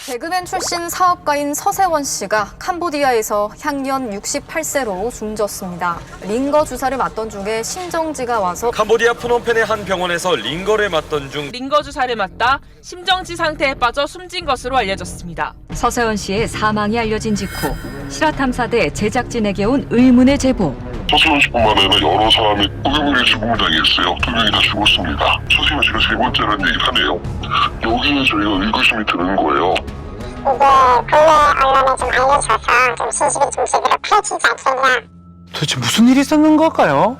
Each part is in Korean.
개그맨 출신 사업가인 서세원 씨가 캄보디아에서 향년 68세로 숨졌습니다. 링거 주사를 맞던 중에 심정지가 와서 캄보디아 프놈펜의 한 병원에서 링거를 맞던 중 링거 주사를 맞다 심정지 상태에 빠져 숨진 것으로 알려졌습니다. 서세원 씨의 사망이 알려진 직후 실화탐사대 제작진에게 온 의문의 제보. 서세원 씨뿐만 아니라 여러 사람이 의문의 죽음을 당했어요. 2명이 다 죽었습니다. 서세원 씨가 세 번째라는 얘기를 하네요. 여기에 저희가 의구심이 드는 거예요. 이게 근래 언론에 좀 알려져서 좀 시식이 좀 제대로 파헤치지 않겠냐. 도대체 무슨 일이 있었는 걸까요?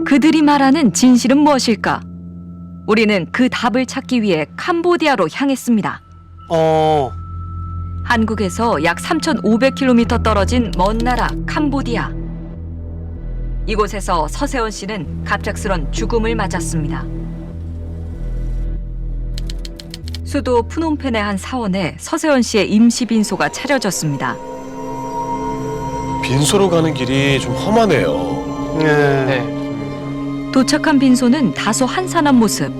그들이 말하는 진실은 무엇일까? 우리는 그 답을 찾기 위해 캄보디아로 향했습니다. 한국에서 약 3,500km 떨어진 먼 나라 캄보디아. 이곳에서 서세원 씨는 갑작스런 죽음을 맞았습니다. 수도 푸놈펜의 한 사원에 서세원 씨의 임시 빈소가 차려졌습니다. 빈소로 가는 길이 좀 험하네요. 네. 도착한 빈소는 다소 한산한 모습.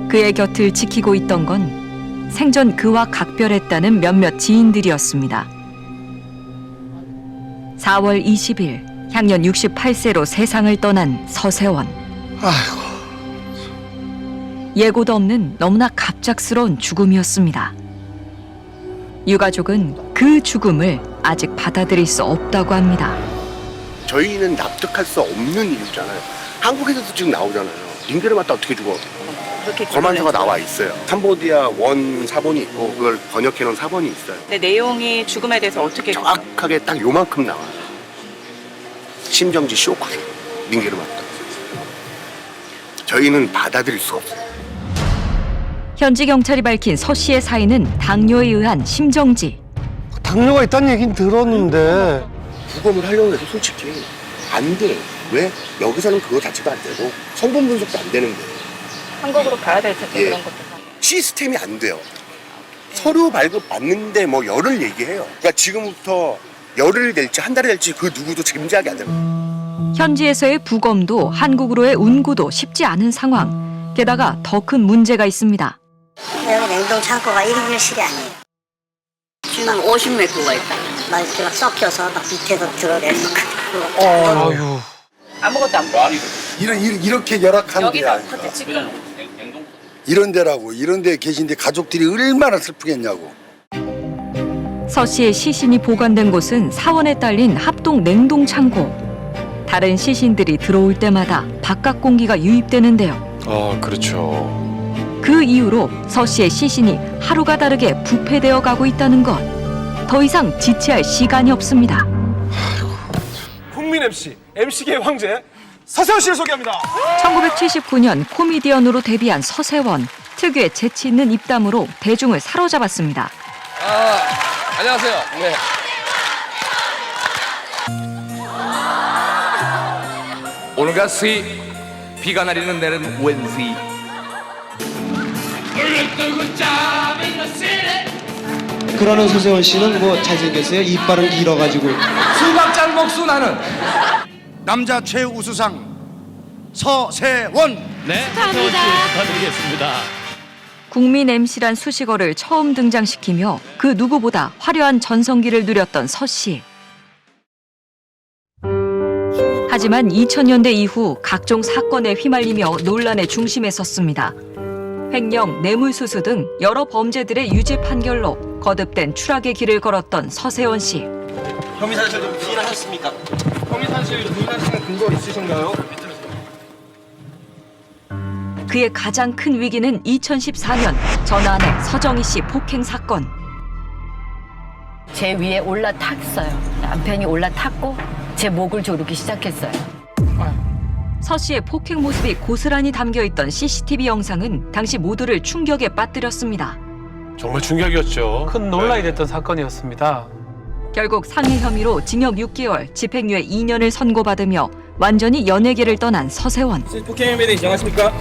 그의 곁을 지키고 있던 건 생전 그와 각별했다는 몇몇 지인들이었습니다. 4월 20일 향년 68세로 세상을 떠난 서세원. 아이고. 예고도 없는 너무나 갑작스러운 죽음이었습니다. 유가족은 그 죽음을 아직 받아들일 수 없다고 합니다. 저희는 납득할 수 없는 이유잖아요. 한국에서도 지금 나오잖아요. 링거를 맞다 어떻게 죽어? 검안서가 나와 있어요. 캄보디아 원 사본이 있고 그걸 번역해 놓은 사본이 있어요. 네, 내용이 죽음에 대해서 어떻게 정확하게 딱 요만큼 나와요. 심정지 쇼크, 링거를 맞다. 저희는 받아들일 수가 없어요. 현지 경찰이 밝힌 서 씨의 사인은 당뇨에 의한 심정지. 당뇨가 있다는 얘긴 들었는데. 부검을 하려고 해도 솔직히 안 돼. 왜? 여기서는 그거 자체가 안 되고 성분 분석도 안 되는데. 한국으로 가야 될 텐데 그런 것도. 시스템이 안 돼요. 서류 발급 받는데 뭐 열흘 얘기해요. 그러니까 지금부터 열흘이 될지 한 달이 될지 그 누구도 짐작이 안 돼요. 현지에서의 부검도 한국으로의 운구도 쉽지 않은 상황. 게다가 더 큰 문제가 있습니다. 여기 냉동 창고가 1인실이 아니에요. 지금 50m가 있다. 막 이렇게 막 섞여서 막 밑에도 드러내고. 아유. 아무것도 안 보여. 이렇게 열악한 데야. 여기서 지금 이런 데라고. 이런 데 계신데 가족들이 얼마나 슬프겠냐고. 서 씨의 시신이 보관된 곳은 사원에 딸린 합동 냉동 창고. 다른 시신들이 들어올 때마다 바깥 공기가 유입되는데요. 아, 그렇죠. 그 이후로 서 씨의 시신이 하루가 다르게 부패되어 가고 있다는 것. 더 이상 지체할 시간이 없습니다. 국민 MC, MC계의 황제 서세원 씨를 소개합니다. 1979년 코미디언으로 데뷔한 서세원. 특유의 재치 있는 입담으로 대중을 사로잡았습니다. 안녕하세요. 네. 오늘같이 비가 내리는 날은 웬시. 그러는 서세원 씨는 뭐 잘생겼어요? 이빨은 길어가지고. 수박 짤목수 나는 남자 최우수상 서세원. 네, 서세원 씨 축하드리겠습니다. 국민 MC란 수식어를 처음 등장시키며 그 누구보다 화려한 전성기를 누렸던 서 씨. 하지만 2000년대 이후 각종 사건에 휘말리며 논란의 중심에 섰습니다. 횡령, 뇌물수수 등 여러 범죄들의 유죄 판결로 거듭된 추락의 길을 걸었던 서세원 씨. 혐의 사실 좀 부인하셨습니까? 혐의 사실 부인하시는 근거 있으신가요? 그의 가장 큰 위기는 2014년 전아내 서정희 씨 폭행 사건. 제 위에 올라탔어요. 남편이 올라탔고 제 목을 조르기 시작했어요. 서 씨의 폭행 모습이 고스란히 담겨있던 CCTV 영상은 당시 모두를 충격에 빠뜨렸습니다. 정말 충격이었죠. 큰 논란이 됐던 사건이었습니다. 결국 상해 혐의로 징역 6개월, 집행유예 2년을 선고받으며 완전히 연예계를 떠난 서세원. 폭행 혐의에 대해 인정하십니까?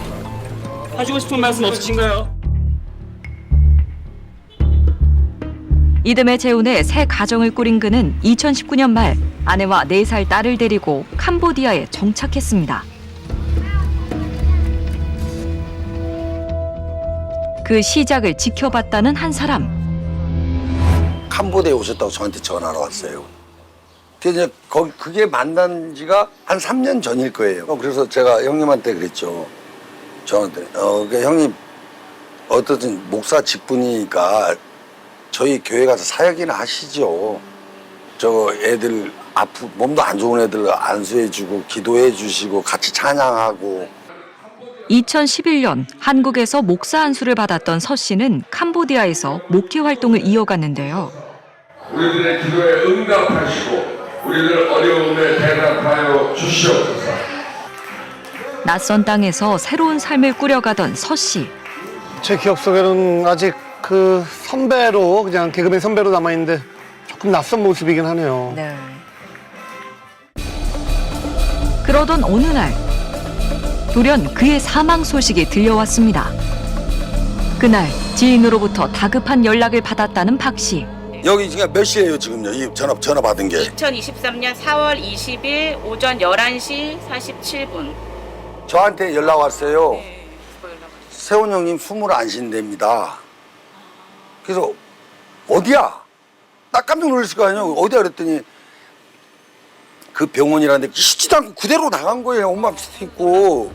하시고 싶은 말씀 없으신가요? 이듬해 재혼해 새 가정을 꾸린 그는 2019년 말 아내와 4살 딸을 데리고 캄보디아에 정착했습니다. 그 시작을 지켜봤다는 한 사람. 캄보디아에 오셨다고 저한테 전화가 왔어요. 그래서 이제 그게 만난 지가 한 3년 전일 거예요. 그래서 제가 형님한테 그랬죠. 저한테 그러니까 형님 어쨌든 목사 직분이니까 저희 교회 가서 사역이나 하시죠. 저 애들 몸도 안 좋은 애들 안수해주고 기도해주시고 같이 찬양하고. 2011년 한국에서 목사 안수를 받았던 서 씨는 캄보디아에서 목회 활동을 이어갔는데요. 우리들의 기도에 응답하시고 우리들 어려움에 대답하여 주시옵소서. 낯선 땅에서 새로운 삶을 꾸려가던 서 씨. 제 기억 속에는 아직 그 선배로 그냥 개그맨 선배로 남아있는데 조금 낯선 모습이긴 하네요. 네. 그러던 어느 날 돌연 그의 사망 소식이 들려왔습니다. 그날 지인으로부터 다급한 연락을 받았다는 박 씨. 여기 지금 몇 시예요 지금요? 이 전화 받은 게. 2023년 4월 20일 오전 11시 47분. 저한테 연락 왔어요. 세훈 형님 숨을 안 쉰답니다. 그래서 어디야? 나 깜짝 놀랐을 거 아니에요. 어디야 그랬더니 그 병원이라는데 씻지도 않고 그대로 나간 거예요. 엄마 밑에 있고.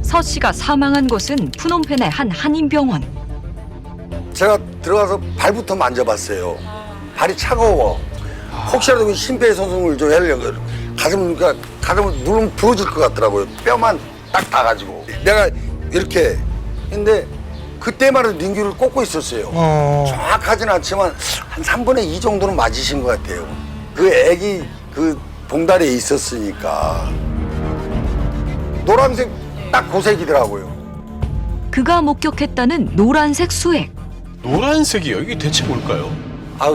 서 씨가 사망한 곳은 푸놈펜의 한 한인병원. 제가 들어가서 발부터 만져봤어요. 발이 차가워. 혹시라도 그 심폐소생술 좀 하려고 가슴을 누르면 부러질 것 같더라고요. 뼈만 딱 닿아가지고. 내가 이렇게 했는데 그때만 해도 링규를 꽂고 있었어요. 정확하진 않지만 한 3분의 2 정도는 맞으신 것 같아요. 그 애기 그 봉다리에 있었으니까. 노란색 딱 고색이더라고요. 그가 목격했다는 노란색 수액. 노란색이요? 이게 대체 뭘까요?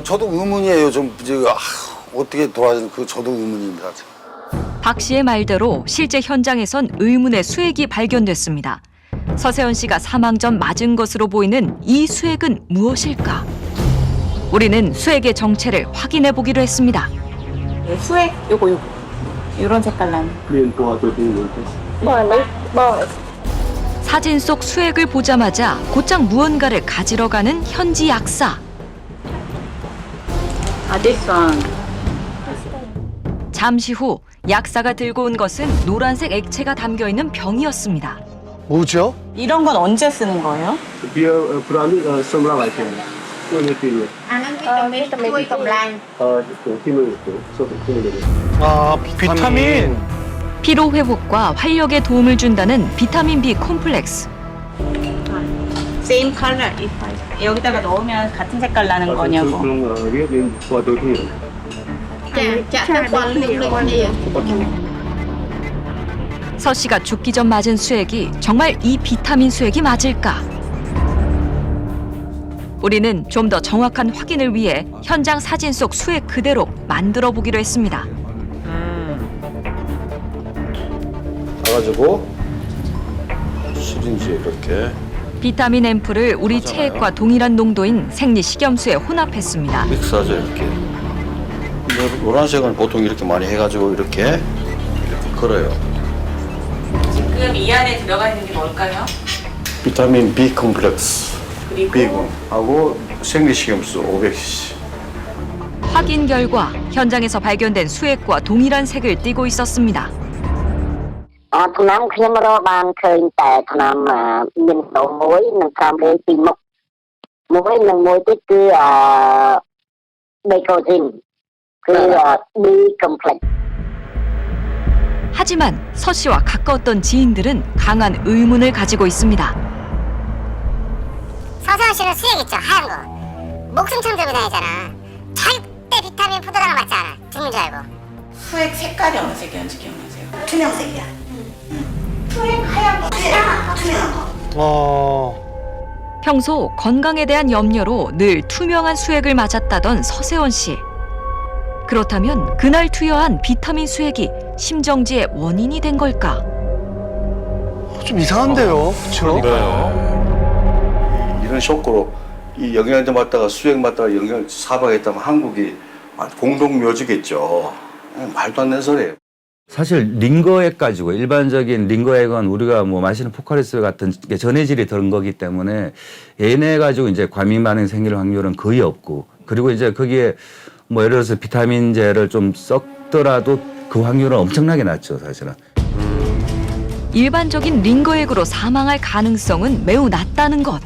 저도 의문이에요. 어떻게 돌아가신 저도 의문입니다. 박 씨의 말대로 실제 현장에선 의문의 수액이 발견됐습니다. 서세원 씨가 사망 전 맞은 것으로 보이는 이 수액은 무엇일까? 우리는 수액의 정체를 확인해 보기로 했습니다. 수액 요거 이런 색깔 나는. 사진 속 수액을 보자마자 곧장 무언가를 가지러 가는 현지 약사. 잠시 후 약사가 들고 온 것은 노란색 액체가 담겨있는 병이었습니다. 뭐죠? 이런 건 언제 쓰는 거예요? 비타민. 피로 회복과 활력에 도움을 준다는 비타민 B 콤플렉스. Same color. 여기다가 넣으면 같은 색깔 나는 거냐고. 서 씨가 죽기 전 맞은 수액이 정말 이 비타민 수액이 맞을까? 우리는 좀 더 정확한 확인을 위해 현장 사진 속 수액 그대로 만들어 보기로 했습니다. 가가지고 시린지에 이렇게 비타민 앰플을 우리 체액과 동일한 농도인 생리식염수에 혼합했습니다. 믹스하죠 이렇게. 노란색은 보통 이렇게 많이 해가지고 이렇게 걸어요. 지금 이 안에 들어가 있는 게 뭘까요? 비타민 B 콤플렉스 그리고 B군하고 생리식염수 500cc. 확인 결과 현장에서 발견된 수액과 동일한 색을 띠고 있었습니다. ថ្នាំខ្ញុំរកបានឃើញតែថ្នាំមានដូរមួយនិង5លេខពីមុខមួយនិងមួយទៀតគឺ베이코진 그 B 컴플렉스. 하지만 서 씨와 가까웠던 지인들은 강한 의문을 가지고 있습니다. 서세원 씨는 수액 있죠, 하얀 거. 목숨처럼 들고 다니잖아. 절대 비타민 포도당 맞지 않아. 죽는 줄 알고. 수액 색깔이 어느 색이었는지 기억나세요? 투명색이야. 수액 하얀 거. 투명한 거. 평소 건강에 대한 염려로 늘 투명한 수액을 맞았다던 서세원 씨. 그렇다면 그날 투여한 비타민 수액이 심정지의 원인이 된 걸까? 좀 이상한데요. 그렇죠? 이런 쇼크로 이 영양제 맞다가 수액 맞다가 영양 사박했다면 한국이 공동 묘지겠죠. 말도 안 되는 소리예요. 사실 링거액 가지고 일반적인 링거액은 우리가 뭐 마시는 포카리스 같은 게 전해질이 들은 거기 때문에 얘네 가지고 이제 과민 반응 생길 확률은 거의 없고, 그리고 이제 거기에 뭐 예를 들어서 비타민제를 좀 섞더라도 그 확률은 엄청나게 낮죠, 사실은. 일반적인 링거액으로 사망할 가능성은 매우 낮다는 것.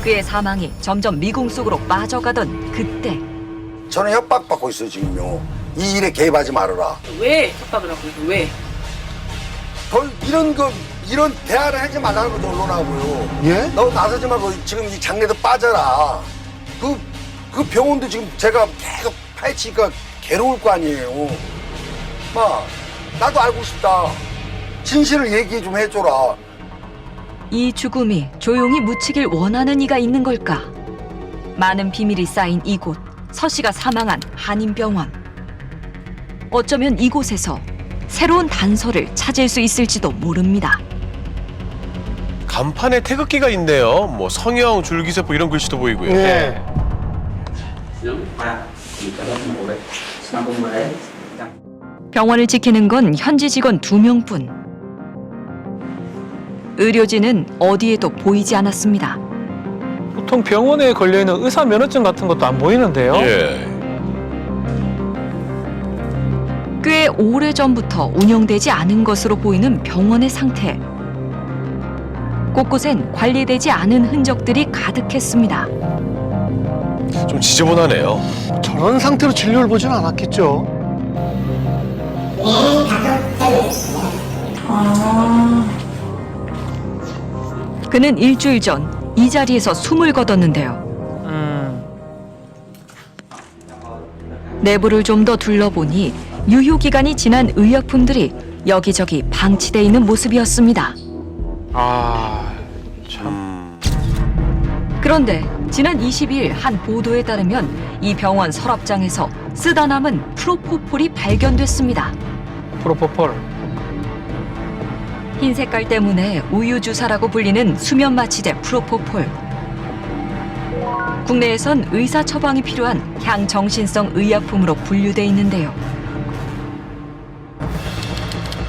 그의 사망이 점점 미궁 속으로 빠져가던 그때 저는 협박받고 있어요, 지금요. 이 일에 개입하지 말아라. 왜 협박을 하고 있는 왜? 이런 대화를 하지 말라는 거죠, 언론하고요. 예? 너 나서지 말고 지금 이 장례도 빠져라. 그 병원도 지금 제가 계속 파헤치니까 괴로울 거 아니에요. 나도 알고 싶다. 진실을 얘기 좀 해줘라. 이 죽음이 조용히 묻히길 원하는 이가 있는 걸까? 많은 비밀이 쌓인 이곳, 서 씨가 사망한 한인병원. 어쩌면 이곳에서 새로운 단서를 찾을 수 있을지도 모릅니다. 간판에 태극기가 있네요. 뭐 성형, 줄기세포 이런 글씨도 보이고요. 네. 병원을 지키는 건 현지 직원 2명뿐. 의료진은 어디에도 보이지 않았습니다. 보통 병원에 걸려있는 의사 면허증 같은 것도 안 보이는데요. 예. 꽤 오래전부터 운영되지 않은 것으로 보이는 병원의 상태. 곳곳엔 관리되지 않은 흔적들이 가득했습니다. 좀 지저분하네요. 저런 상태로 진료를 보진 않았겠죠. 그는 일주일 전 이 자리에서 숨을 거뒀는데요. 내부를 좀 더 둘러보니 유효기간이 지난 의약품들이 여기저기 방치돼 있는 모습이었습니다. 그런데 지난 22일 한 보도에 따르면 이 병원 서랍장에서 쓰다 남은 프로포폴이 발견됐습니다. 프로포폴. 흰 색깔 때문에 우유주사라고 불리는 수면 마취제 프로포폴. 국내에선 의사 처방이 필요한 향정신성 의약품으로 분류돼 있는데요.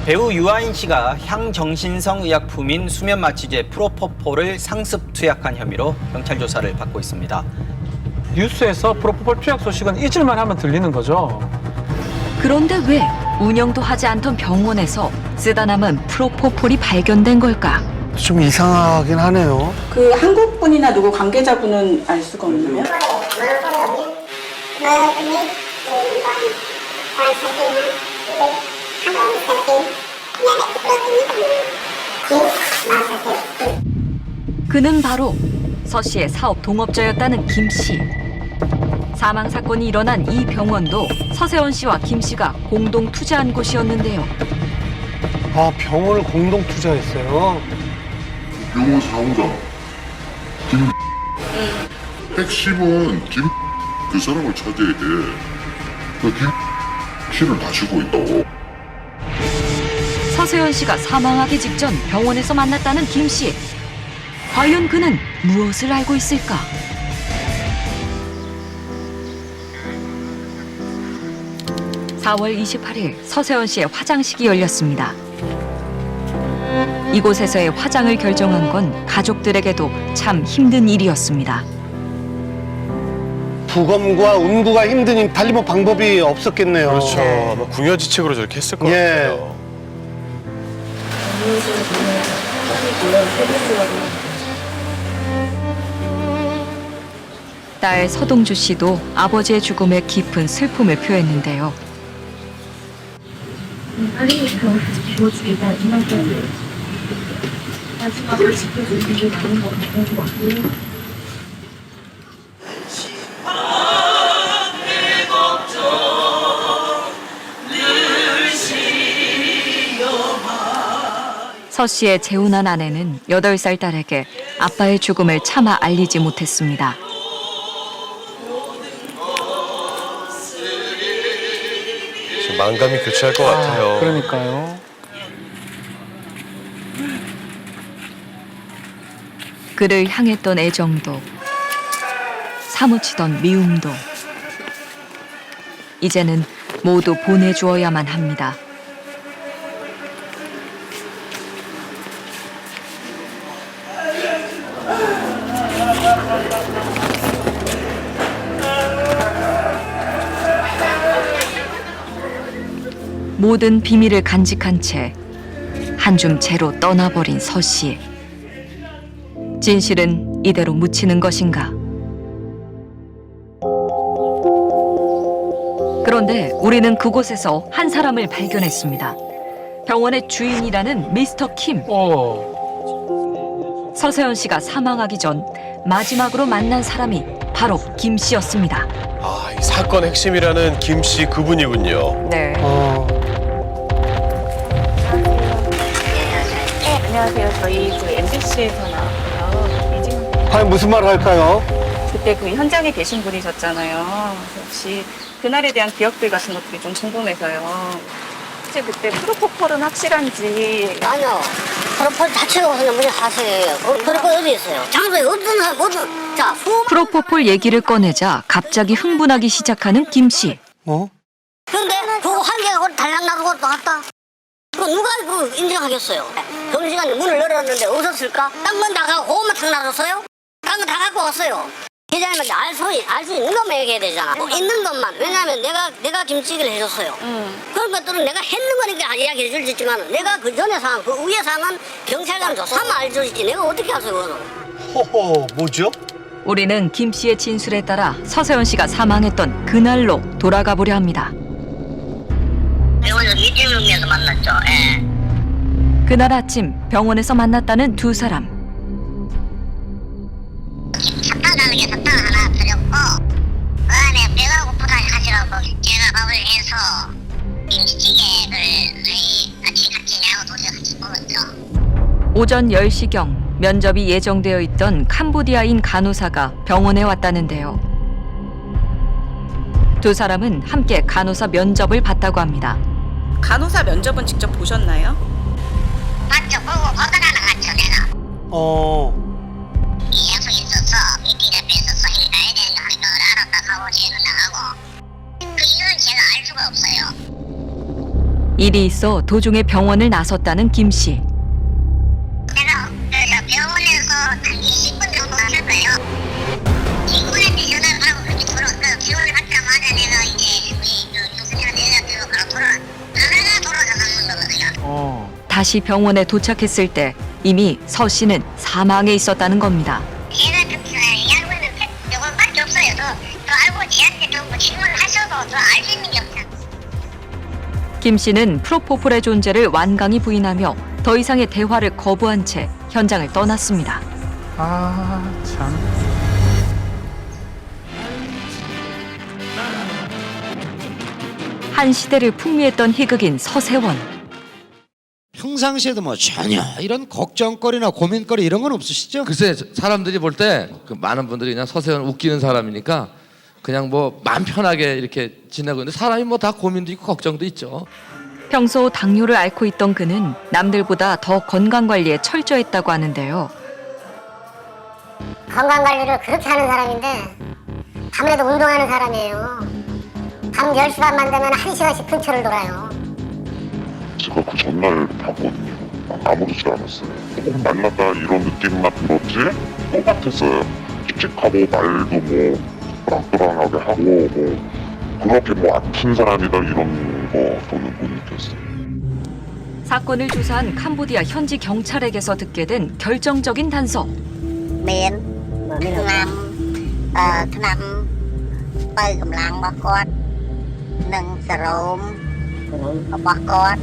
배우 유아인 씨가 향정신성 의약품인 수면 마취제 프로포폴을 상습 투약한 혐의로 경찰 조사를 받고 있습니다. 뉴스에서 프로포폴 투약 소식은 잊을만 하면 들리는 거죠. 그런데 왜 운영도 하지 않던 병원에서 쓰다 남은 프로포폴이 발견된 걸까? 좀 이상하긴 하네요. 그 한국분이나 누구 관계자분은 알 수가 없나요? 그는 바로 서 씨의 사업 동업자였다는 김 씨. 사망 사건이 일어난 이 병원도 서세원 씨와 김 씨가 공동 투자한 곳이었는데요. 아, 병원을 공동 투자했어요. 병원 사무장 핵심은 그 사람을 찾아야 돼. 그 씨를 다치고 있다고. 서세원 씨가 사망하기 직전 병원에서 만났다는 김 씨. 과연 그는 무엇을 알고 있을까? (4월 28일) 서세원 씨의 화장식이 열렸습니다. 이곳에서의 화장을 결정한 건 가족들에게도 참 힘든 일이었습니다. 부검과 운구가 힘드니 달리 뭐 방법이 없었겠네요. 그렇죠. 아마 궁여지책으로 저렇게 했을 것 예. 같아요. 딸 서동주 씨도 아버지의 죽음에 깊은 슬픔을 표했는데요. 빨리 지켜주기가 이만큼 마지막으로 지켜주는 게 많은 것 같고 서 씨의 재혼한 아내는 8살 딸에게 아빠의 죽음을 차마 알리지 못했습니다. 지금 만감이 교차할 것 같아요. 그러니까요. 그를 향했던 애정도 사무치던 미움도 이제는 모두 보내주어야만 합니다. 모든 비밀을 간직한 채 한줌 채로 떠나버린 서 씨. 진실은 이대로 묻히는 것인가? 그런데 우리는 그곳에서 한 사람을 발견했습니다. 병원의 주인이라는 미스터 킴. 서세원 씨가 사망하기 전 마지막으로 만난 사람이 바로 김 씨였습니다. 아, 이 사건 핵심이라는 김 씨 그분이군요. 네. 안녕하세요. 저희 그 MBC에서 나왔고요. 이진영 과연 무슨 말을 할까요? 그때 그 현장에 계신 분이셨잖아요. 그래서 혹시 그날에 대한 기억들 같은 것들이 좀 궁금해서요. 혹시 그때 프로포폴은 확실한지. 아니요. 프로포폴 자체가 무슨 무슨 사실이에요. 프로포폴 어디 있어요? 장소에 어떤 자 프로포폴 얘기를 꺼내자 갑자기 흥분하기 시작하는 김 씨. 근데 그거 한 개가 달랑 나가고 나갔다. 그거 누가 그 인정하겠어요? 점심시간에 문을 열었는데 없었을까? 딴 건 다 가고 그것만 탁 놔뒀어요? 딴 건 다 갖고 왔어요. 기자님한테 알 수 있는 것만 얘기해야 되잖아. 있는 것만. 왜냐하면 내가 김치기를 해줬어요. 그런 것들은 내가 했는 거니까 이야기해 줄 수 있지만 내가 그 전에 상황, 그 위에 상황은 경찰관 조사만 알려주지 내가 어떻게 알아요, 그거는. 호호, 뭐죠? 우리는 김 씨의 진술에 따라 서세원 씨가 사망했던 그날로 돌아가 보려 합니다. 병원에서 미팅룸에서 만났죠. 예. 그날 아침 병원에서 만났다는 두 사람. 사탕 사탕 하나 드렸고 그 안에 배가 고프다 하시라고 제가 밥을 해서 김치찌개를 같이 야구 도시락 같이 먹었죠. 오전 10시경 면접이 예정되어 있던 캄보디아인 간호사가 병원에 왔다는데요. 두 사람은 함께 간호사 면접을 봤다고 합니다. 간호사 면접은 직접 보셨나요? 맞죠. 보고 거기다 나갔죠 내가. 이 약속이 있어서 미팅 앞에서 서인이 가야 된다는 걸 알았다 하고 제가 나가고 그 이유는 제가 알 수가 없어요. 일이 있어 도중에 병원을 나섰다는 김 씨. 내가 병원에서 한 20분 정도 갔을 거예요. 직원한테 전화를 하고 그렇게 그 기운을 받자마자 내가 이제 우리 교수님한테 연락드리고 바로 돌아가는 거거든요. 다시 병원에 도착했을 때 이미 서 씨는 사망해 있었다는 겁니다. 제가 알고는 요것밖에 없어요. 더 알고 제한테 좀 질문을 하셔도 더 알 수 있는 게 없어요. 김 씨는 프로포폴의 존재를 완강히 부인하며 더 이상의 대화를 거부한 채 현장을 떠났습니다. 아, 참. 한 시대를 풍미했던 희극인 서세원. 평상시에도 뭐 전혀 이런 걱정거리나 고민거리 이런 건 없으시죠? 글쎄 사람들이 볼 때 많은 분들이 그냥 서세원 웃기는 사람이니까 그냥 뭐 마음 편하게 이렇게 지내고 있는데 사람이 뭐 다 고민도 있고 걱정도 있죠. 평소 당뇨를 앓고 있던 그는 남들보다 더 건강관리에 철저했다고 하는데요. 건강관리를 그렇게 하는 사람인데 밤에도 운동하는 사람이에요. 밤 10시 반만 되면 1시간씩 근처를 돌아요. 제가 그 전날 봤거든요. 아무렇지 않았어요. 조금 만났다 이런 느낌만 들었지 똑같았어요. 씩씩하고 말도 뭐 또랑또랑하게 하고 뭐 그렇게 뭐 아픈 사람이다 이런 거 저는 못 느꼈어요. 사건을 조사한 캄보디아 현지 경찰에게서 듣게 된 결정적인 단서. Miền Nam thứ năm bay cầm lăng bác con nâng sờ rôm bác con